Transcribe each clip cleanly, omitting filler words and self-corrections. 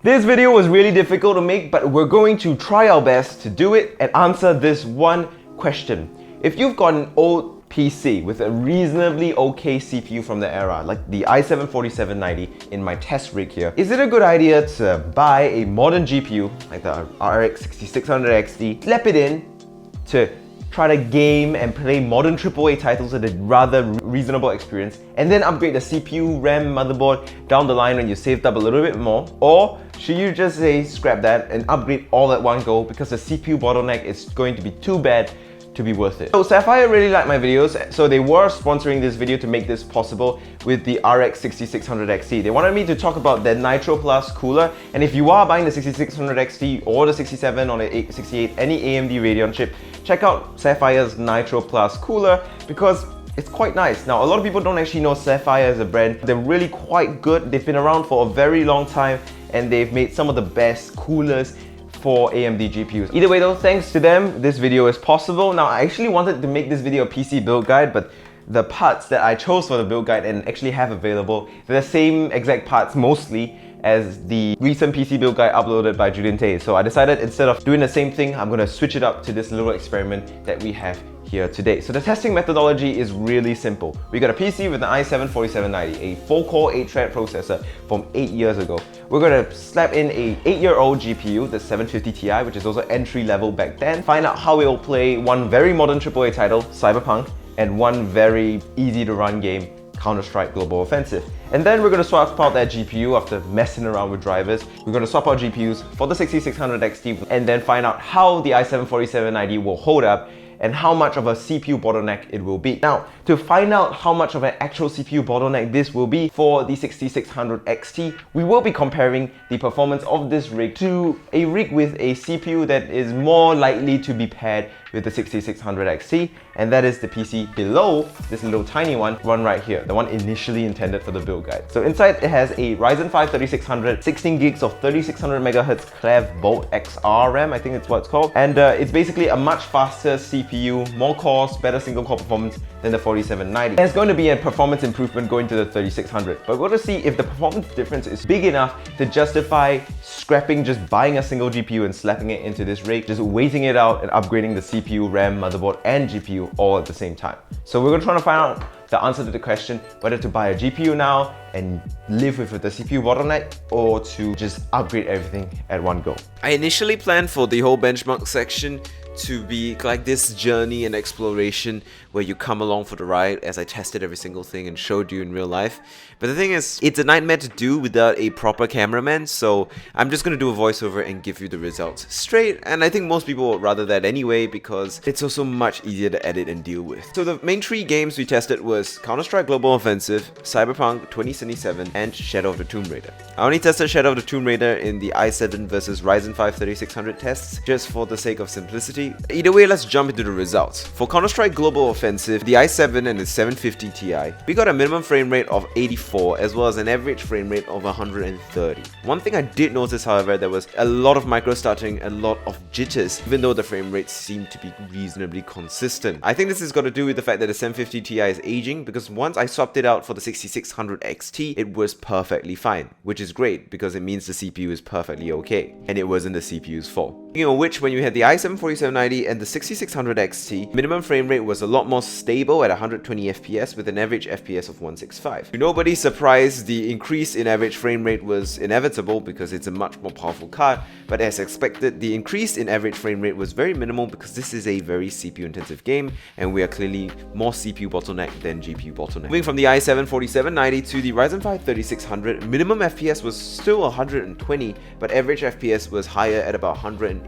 This video was really difficult to make, but we're going to try our best to do it and answer this one question. If you've got an old PC with a reasonably okay CPU from the era, like the i7-4790 in my test rig here, is it a good idea to buy a modern GPU like the RX 6600 XT, slap it in to try to game and play modern AAA titles at a rather reasonable experience, and then upgrade the CPU, RAM, motherboard down the line when you saved up a little bit more? Or should you just say scrap that and upgrade all at one go because the CPU bottleneck is going to be too bad to be worth it? So Sapphire really liked my videos, so they were sponsoring this video to make this possible with the RX 6600 XT. They wanted me to talk about their Nitro Plus cooler, and if you are buying the 6600 XT or the 67 or the 68, any AMD Radeon chip, check out Sapphire's Nitro Plus cooler because it's quite nice. Now, a lot of people don't actually know Sapphire as a brand. They're really quite good. They've been around for a very long time and they've made some of the best coolers for AMD GPUs. Either way though, thanks to them, this video is possible. Now, I actually wanted to make this video a PC build guide, but the parts that I chose for the build guide and actually have available, they're the same exact parts mostly as the recent PC build guide uploaded by Julian Tay. So I decided instead of doing the same thing, I'm going to switch it up to this little experiment that we have here today. So the testing methodology is really simple. We got a PC with an i7-4790, a 4-core 8-thread processor from 8 years ago. We're going to slap in a 8-year-old GPU, the 750 Ti, which is also entry level back then. Find out how it will play one very modern AAA title, Cyberpunk, and one very easy to run game, Counter-Strike Global Offensive. And then we're going to swap out that GPU after messing around with drivers. We're going to swap out GPUs for the 6600 XT and then find out how the i7-4790 will hold up and how much of a CPU bottleneck it will be. Now, to find out how much of an actual CPU bottleneck this will be for the 6600 XT, we will be comparing the performance of this rig to a rig with a CPU that is more likely to be paired with the 6600 XT, and that is the PC below this little tiny one right here, the one initially intended for the build guide. So inside it has a Ryzen 5 3600, 16 gigs of 3600 MHz Clev Bolt XR RAM, I think that's what it's called, and it's basically a much faster CPU, more cores, better single core performance than the 4790. And it's going to be a performance improvement going to the 3600, but we're going to see if the performance difference is big enough to justify scrapping just buying a single GPU and slapping it into this rig, just waiting it out and upgrading the CPU, RAM, motherboard, and GPU all at the same time. So we're going to try to find out the answer to the question whether to buy a GPU now and live with the CPU bottleneck or to just upgrade everything at one go. I initially planned for the whole benchmark section to be like this journey and exploration where you come along for the ride as I tested every single thing and showed you in real life. But the thing is, it's a nightmare to do without a proper cameraman, so I'm just gonna do a voiceover and give you the results straight, and I think most people would rather that anyway because it's also much easier to edit and deal with. So the main 3 games we tested was Counter-Strike Global Offensive, Cyberpunk 2077, and Shadow of the Tomb Raider. I only tested Shadow of the Tomb Raider in the i7 versus Ryzen 5 3600 tests, just for the sake of simplicity. Either way, let's jump into the results. For Counter-Strike Global Offensive, the i7 and the 750 Ti, we got a minimum frame rate of 84 as well as an average frame rate of 130. One thing I did notice, however, there was a lot of micro stuttering, a lot of jitters, even though the frame rates seemed to be reasonably consistent. I think this has got to do with the fact that the 750 Ti is aging, because once I swapped it out for the 6600 XT, it was perfectly fine, which is great because it means the CPU is perfectly okay, and it wasn't the CPU's fault. Speaking of which, when you had the i7-4790 and the 6600 XT, minimum frame rate was a lot more stable at 120 FPS with an average FPS of 165. To nobody's surprise, the increase in average frame rate was inevitable because it's a much more powerful card, but as expected, the increase in average frame rate was very minimal because this is a very CPU intensive game and we are clearly more CPU bottleneck than GPU bottleneck. Moving from the i7-4790 to the Ryzen 5 3600, minimum FPS was still 120, but average FPS was higher at about 182.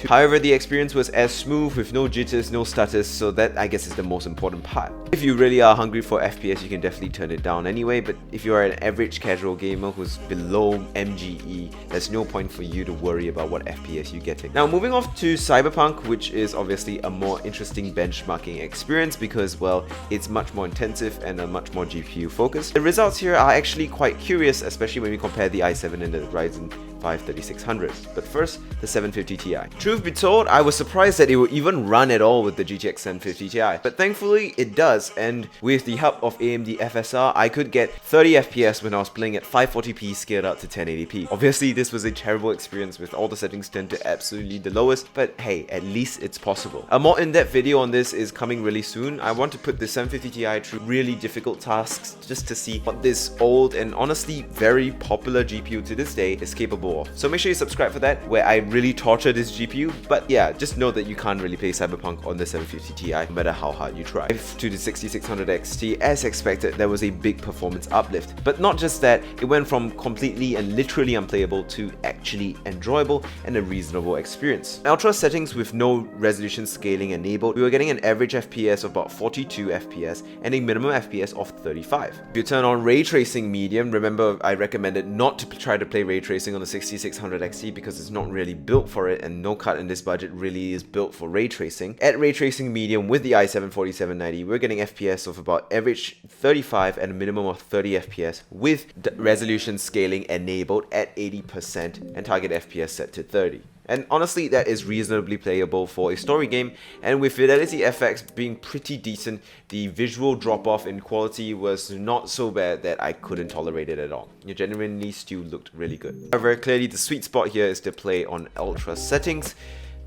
However, the experience was as smooth with no jitters, no stutters, so that I guess is the most important part. If you really are hungry for FPS, you can definitely turn it down anyway, but if you are an average casual gamer who's below MGE, there's no point for you to worry about what FPS you're getting. Now, moving off to Cyberpunk, which is obviously a more interesting benchmarking experience because, well, it's much more intensive and a much more GPU focused. The results here are actually quite curious, especially when we compare the i7 and the Ryzen 5 3600s. But first, the 750 Ti. Truth be told, I was surprised surprised that it would even run at all with the GTX 1050 Ti, but thankfully it does, and with the help of AMD FSR, I could get 30 FPS when I was playing at 540p scaled up to 1080p. Obviously, this was a terrible experience with all the settings turned to absolutely the lowest, but hey, at least it's possible. A more in-depth video on this is coming really soon. I want to put the 750 Ti through really difficult tasks just to see what this old and honestly very popular GPU to this day is capable of. So make sure you subscribe for that, where I really torture this GPU. But yeah, just know that you can't really play Cyberpunk on the 750 Ti no matter how hard you try. To the 6600 XT, as expected, there was a big performance uplift. But not just that, it went from completely and literally unplayable to actually enjoyable and a reasonable experience. Ultra settings with no resolution scaling enabled, we were getting an average FPS of about 42 FPS and a minimum FPS of 35. If you turn on ray tracing medium, remember I recommended not to try to play ray tracing on the 6600 XT because it's not really built for it, and no card in this budget really is built for ray tracing. At ray tracing medium with the i7-4790, we're getting FPS of about average 35 and a minimum of 30 FPS with resolution scaling enabled at 80% and target FPS set to 30. And honestly, that is reasonably playable for a story game, and with Fidelity FX being pretty decent, the visual drop-off in quality was not so bad that I couldn't tolerate it at all. It genuinely still looked really good. However, clearly the sweet spot here is to play on ultra settings,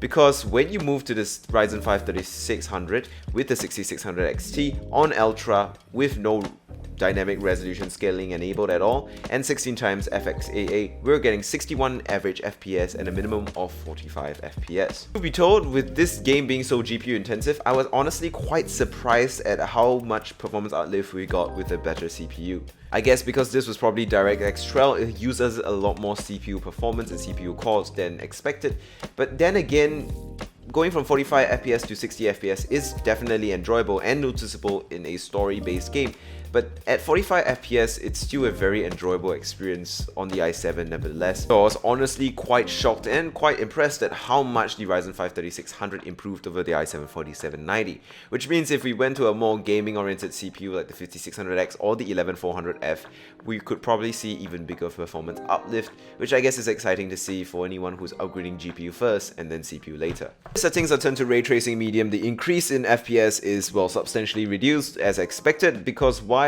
because when you move to this Ryzen 5 3600 with the 6600 XT on ultra with no dynamic resolution scaling enabled at all, and 16 times FXAA, we're getting 61 average FPS and a minimum of 45 FPS. To be told, with this game being so GPU intensive, I was honestly quite surprised at how much performance uplift we got with a better CPU. I guess because this was probably DirectX 12, it uses a lot more CPU performance and CPU cores than expected, but then again, going from 45 FPS to 60 FPS is definitely enjoyable and noticeable in a story-based game. But at 45 FPS, it's still a very enjoyable experience on the i7 nevertheless. So I was honestly quite shocked and quite impressed at how much the Ryzen 5 3600 improved over the i7-4790. Which means if we went to a more gaming-oriented CPU like the 5600X or the 11400F, we could probably see even bigger performance uplift, which I guess is exciting to see for anyone who's upgrading GPU first and then CPU later. Settings are turned to ray tracing medium. The increase in FPS is, well, substantially reduced as expected, because why?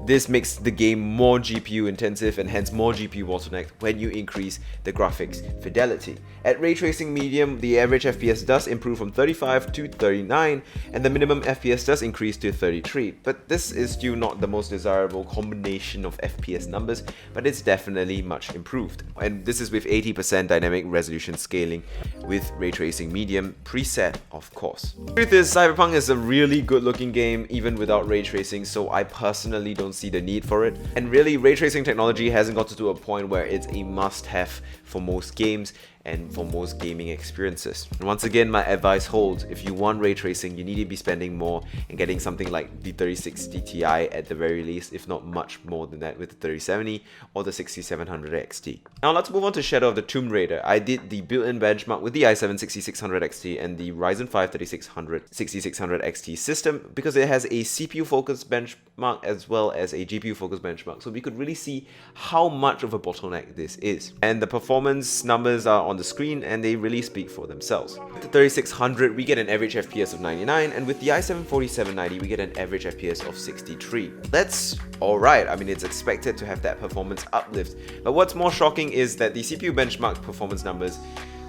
This makes the game more GPU intensive and hence more GPU bottleneck when you increase the graphics fidelity. At ray tracing medium, the average FPS does improve from 35 to 39 and the minimum FPS does increase to 33, but this is still not the most desirable combination of FPS numbers, but it's definitely much improved. And this is with 80% dynamic resolution scaling with ray tracing medium preset, of course. The truth is, Cyberpunk is a really good looking game even without ray tracing, so I personally don't see the need for it. And really, ray tracing technology hasn't gotten to a point where it's a must-have for most games and for most gaming experiences. And once again, my advice holds. If you want ray tracing, you need to be spending more and getting something like the 3060 Ti at the very least, if not much more than that with the 3070 or the 6700 XT. Now let's move on to Shadow of the Tomb Raider. I did the built-in benchmark with the i7 6600 XT and the Ryzen 5 3600 6600 XT system because it has a CPU focused benchmark as well as a GPU focused benchmark, so we could really see how much of a bottleneck this is. And the performance numbers are on the screen and they really speak for themselves. With the 3600, we get an average FPS of 99, and with the i7-4790, we get an average FPS of 63. That's alright. I mean, it's expected to have that performance uplift. But what's more shocking is that the CPU benchmark performance numbers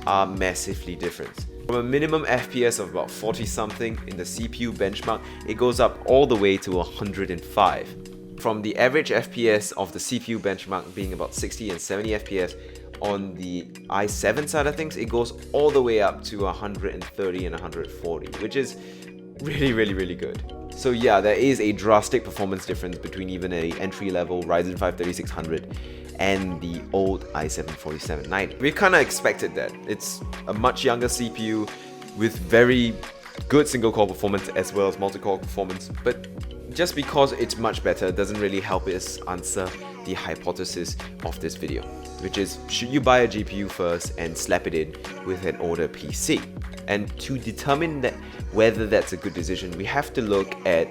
are massively different. From a minimum FPS of about 40 something in the CPU benchmark, it goes up all the way to 105. From the average FPS of the CPU benchmark being about 60 and 70 FPS, on the i7 side of things, it goes all the way up to 130 and 140, which is really good. So yeah, there is a drastic performance difference between even an entry-level Ryzen 5 3600 and the old i7-4790. We kind of expected that. It's a much younger CPU with very good single-core performance as well as multi-core performance, but just because it's much better doesn't really help us answer the hypothesis of this video, which is, should you buy a GPU first and slap it in with an older PC? And to determine that whether that's a good decision, we have to look at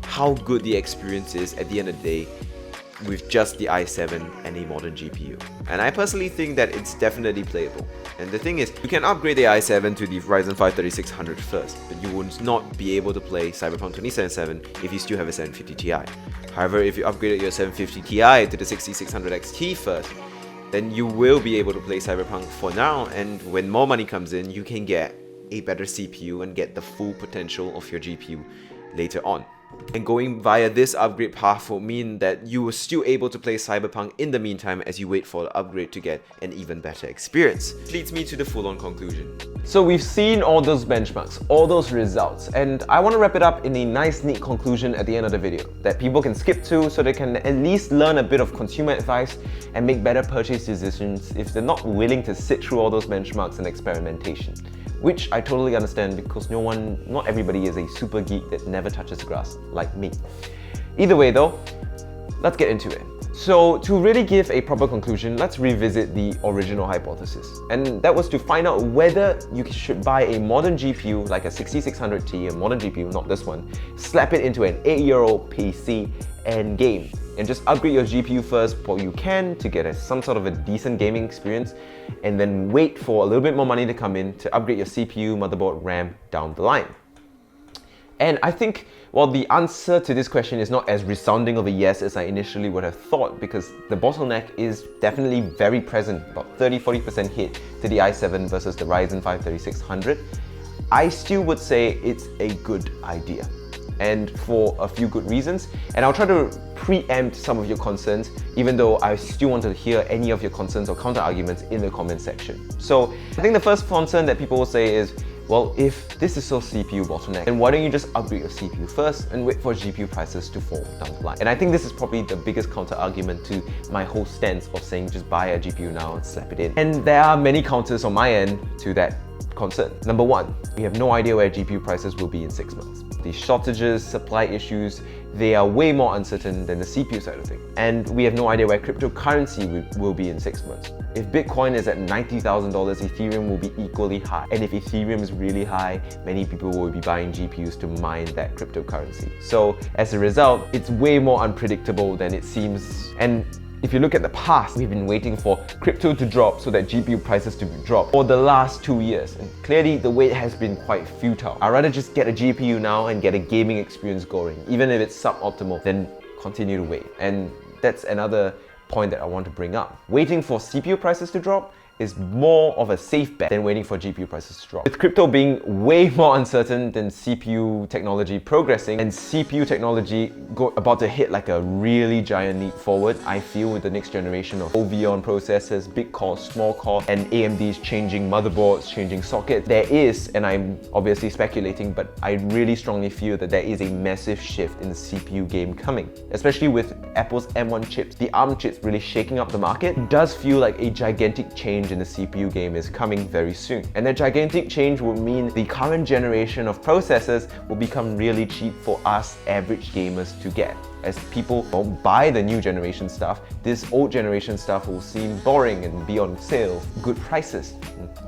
how good the experience is at the end of the day with just the i7 and a modern GPU. And I personally think that it's definitely playable. And the thing is, you can upgrade the i7 to the Ryzen 5 3600 first, but you will not be able to play Cyberpunk 2077 if you still have a 750 Ti. However, if you upgraded your 750 Ti to the 6600 XT first, then you will be able to play Cyberpunk for now, and when more money comes in, you can get a better CPU and get the full potential of your GPU later on. And going via this upgrade path will mean that you are still able to play Cyberpunk in the meantime as you wait for the upgrade to get an even better experience. This leads me to the full-on conclusion. So we've seen all those benchmarks, all those results, and I want to wrap it up in a nice, neat conclusion at the end of the video that people can skip to so they can at least learn a bit of consumer advice and make better purchase decisions if they're not willing to sit through all those benchmarks and experimentation. Which I totally understand because not everybody is a super geek that never touches grass, like me. Either way though, let's get into it. So to really give a proper conclusion, let's revisit the original hypothesis. And that was to find out whether you should buy a modern GPU like a 6600T, a modern GPU, not this one, slap it into an 8-year-old PC and game. And just upgrade your GPU first while you can to get some sort of a decent gaming experience, and then wait for a little bit more money to come in to upgrade your CPU, motherboard, RAM down the line. And I think, well, the answer to this question is not as resounding of a yes as I initially would have thought, because the bottleneck is definitely very present, about 30-40% hit to the i7 versus the Ryzen 5 3600. I still would say it's a good idea, and for a few good reasons. And I'll try to preempt some of your concerns, even though I still want to hear any of your concerns or counter arguments in the comment section. So I think the first concern that people will say is, well, if this is so CPU bottleneck, then why don't you just upgrade your CPU first and wait for GPU prices to fall down the line? And I think this is probably the biggest counter argument to my whole stance of saying just buy a GPU now and slap it in. And there are many counters on my end to that concern. Number one, we have no idea where GPU prices will be in 6 months. The shortages, supply issues, they are way more uncertain than the CPU side of things. And we have no idea where cryptocurrency will be in 6 months. If Bitcoin is at $90,000, Ethereum will be equally high. And if Ethereum is really high, many people will be buying GPUs to mine that cryptocurrency. So as a result, it's way more unpredictable than it seems. And if you look at the past, we've been waiting for crypto to drop so that GPU prices to drop for the last 2 years. And clearly the wait has been quite futile. I'd rather just get a GPU now and get a gaming experience going. Even if it's suboptimal, then continue to wait. And that's another point that I want to bring up. Waiting for CPU prices to drop is more of a safe bet than waiting for GPU prices to drop. With crypto being way more uncertain than CPU technology progressing, and CPU technology about to hit like a really giant leap forward, I feel, with the next generation of OVion processors, big core, small core, and AMD's changing motherboards, changing sockets, there is, and I'm obviously speculating, but I really strongly feel that there is a massive shift in the CPU game coming, especially with Apple's M1 chips, the ARM chips really shaking up the market. It does feel like a gigantic change in the CPU game is coming very soon. And that gigantic change will mean the current generation of processors will become really cheap for us average gamers to get. As people don't buy the new generation stuff, this old generation stuff will seem boring and be on sale, good prices,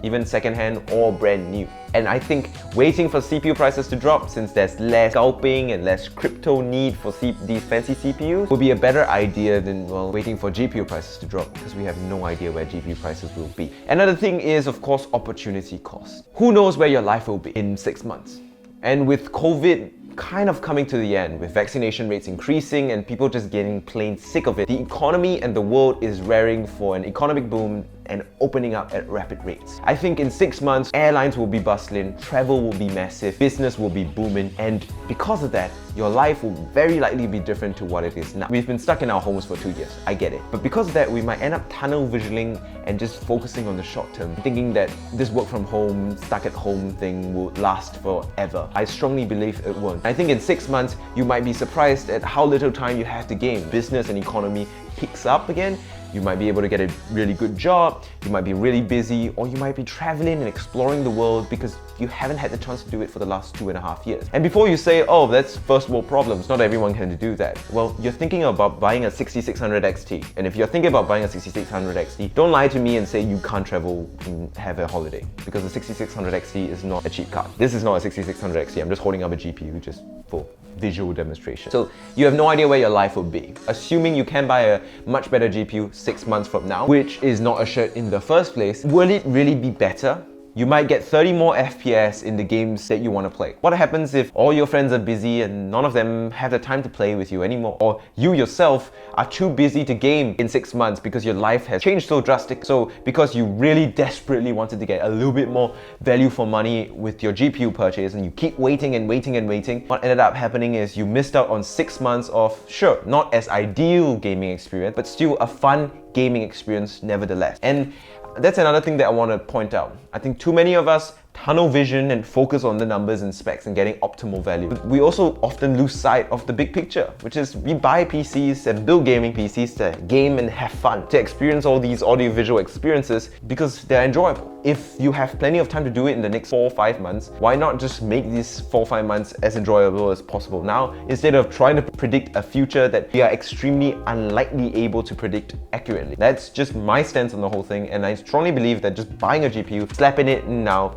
even secondhand or brand new. And I think waiting for CPU prices to drop, since there's less scalping and less crypto need for these fancy CPUs, will be a better idea than, well, waiting for GPU prices to drop, because we have no idea where GPU prices will be. Another thing is, of course, opportunity cost. Who knows where your life will be in 6 months? And with COVID kind of coming to the end, with vaccination rates increasing and people just getting plain sick of it, the economy and the world is raring for an economic boom and opening up at rapid rates. I think in 6 months, airlines will be bustling, travel will be massive, business will be booming, and because of that, your life will very likely be different to what it is now. We've been stuck in our homes for 2 years, I get it. But because of that, we might end up tunnel visioning and just focusing on the short term, thinking that this work from home, stuck at home thing will last forever. I strongly believe it won't. I think in 6 months, you might be surprised at how little time you have to game. Business and economy picks up again. You might be able to get a really good job, you might be really busy, or you might be traveling and exploring the world because you haven't had the chance to do it for the last 2.5 years. And before you say, oh, that's first world problems, not everyone can do that. Well, you're thinking about buying a 6600 XT. And if you're thinking about buying a 6600 XT, don't lie to me and say you can't travel and have a holiday, because the 6600 XT is not a cheap card. This is not a 6600 XT, I'm just holding up a GPU just for visual demonstration. So you have no idea where your life will be. Assuming you can buy a much better GPU, 6 months from now, which is not assured in the first place, will it really be better? You might get 30 more FPS in the games that you want to play. What happens if all your friends are busy and none of them have the time to play with you anymore? Or you yourself are too busy to game in 6 months because your life has changed so drastic. So because you really desperately wanted to get a little bit more value for money with your GPU purchase and you keep waiting and waiting and waiting, what ended up happening is you missed out on 6 months of, sure, not as ideal gaming experience, but still a fun gaming experience nevertheless. And that's another thing that I want to point out. I think too many of us tunnel vision and focus on the numbers and specs and getting optimal value. We also often lose sight of the big picture, which is we buy PCs and build gaming PCs to game and have fun, to experience all these audiovisual experiences because they're enjoyable. If you have plenty of time to do it in the next 4 or 5 months, why not just make these 4 or 5 months as enjoyable as possible now, instead of trying to predict a future that we are extremely unlikely able to predict accurately. That's just my stance on the whole thing, and I strongly believe that just buying a GPU, slapping it in now,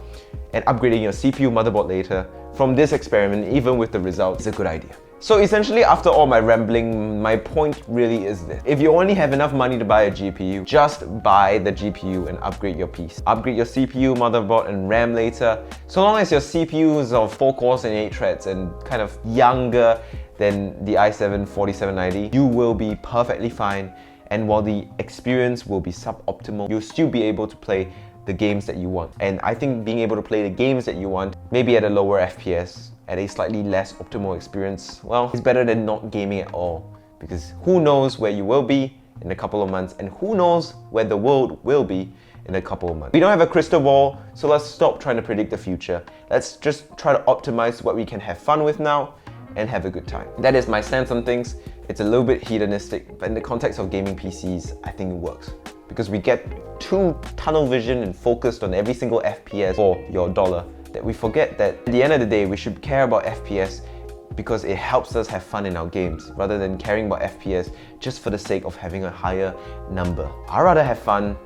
and upgrading your CPU motherboard later from this experiment, even with the results, is a good idea. So essentially, after all my rambling, my point really is this. If you only have enough money to buy a GPU, just buy the GPU and upgrade your piece. Upgrade your CPU, motherboard and RAM later. So long as your CPU is of 4 cores and 8 threads and kind of younger than the i7-4790, you will be perfectly fine. And while the experience will be suboptimal, you'll still be able to play the games that you want. And I think being able to play the games that you want, maybe at a lower FPS, at a slightly less optimal experience, well, it's better than not gaming at all. Because who knows where you will be in a couple of months, and who knows where the world will be in a couple of months. We don't have a crystal ball, so let's stop trying to predict the future. Let's just try to optimize what we can have fun with now and have a good time. That is my stance on things. It's a little bit hedonistic, but in the context of gaming PCs, I think it works. Because we get too tunnel vision and focused on every single FPS for your dollar that we forget that at the end of the day, we should care about FPS because it helps us have fun in our games rather than caring about FPS just for the sake of having a higher number. I'd rather have fun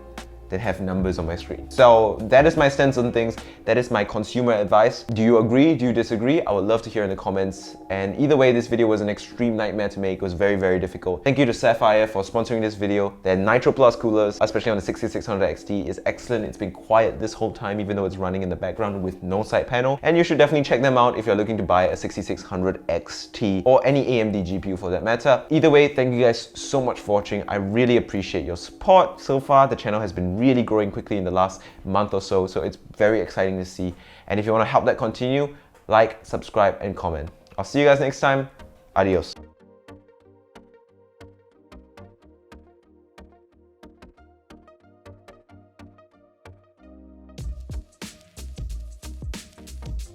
than have numbers on my screen. So that is my stance on things. That is my consumer advice. Do you agree? Do you disagree? I would love to hear in the comments. And either way, this video was an extreme nightmare to make. It was very, very difficult. Thank you to Sapphire for sponsoring this video. Their Nitro Plus coolers, especially on the 6600 XT, is excellent. It's been quiet this whole time, even though it's running in the background with no side panel. And you should definitely check them out if you're looking to buy a 6600 XT or any AMD GPU for that matter. Either way, thank you guys so much for watching. I really appreciate your support. So far, the channel has been really growing quickly in the last month or so, so it's very exciting to see. And if you want to help that continue, like, subscribe and comment. I'll see you guys next time. Adios.